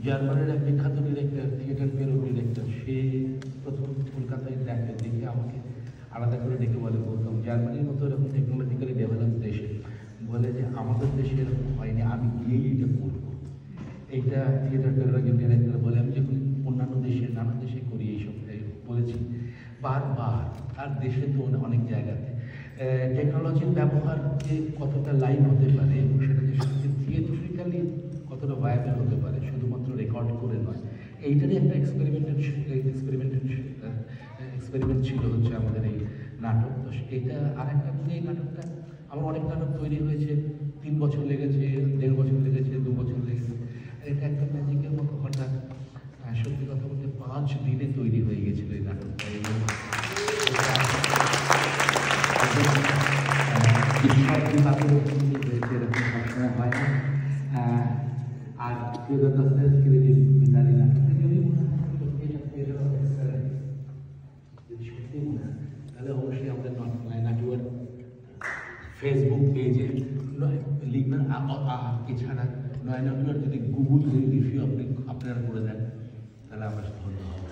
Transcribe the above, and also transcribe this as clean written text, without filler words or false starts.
জার্মানির এক বিখ্যাত ডিরেক্টর, থিয়েটার ফেরো ডিরেক্টর, সে প্রথম কলকাতায় দেখে আমাকে আলাদা করে ডেকে বলে, বলতাম জার্মানির মতো এরকম টেকনোলজিক্যালি ডেভেলপ দেশে বলে যে আমাদের দেশে এরকম হয়নি, আমি গিয়েই এটা করবো। এইটা থিয়েটার ফেরোর একজন ডিরেক্টর বলে, আমি যখন অন্যান্য দেশে নানা দেশে করি এইসব বলেছি বারবার। আর দেশে তো অনেক জায়গাতে টেকনোলজির ব্যবহার যে কতটা লাইভ হতে পারে এবং সেটা যে থিয়েট্রিক্যালি কতটা ভায়াবল হতে পারে, শুধুমাত্র রেকর্ড করে নয়, এইটারই একটা এক্সপেরিমেন্ট ছিল হচ্ছে আমাদের এই নাটক। তো এটা আর একটা এই নাটকটা আমার অনেক নাটক তৈরি হয়েছে, 3 বছর লেগেছে, 1.5 বছর লেগেছে, 2 বছর লেগেছে। এটা একটা ম্যাজিকের মতো হঠাৎ সত্যি কথা বলতে 5 দিনে তৈরি হয়ে গেছিল এই নাটকটা। এরকম সবসময় হয় না। আর সত্যি মনে হয় তাহলে অবশ্যই আমাদের নাটওয়ার্ক ফেসবুক পেজে লিখবেন। এছাড়া নয়নাটুয়ার যদি গুগল রিভিউ আপনারা করে দেন তাহলে আমরা ধন্য হব।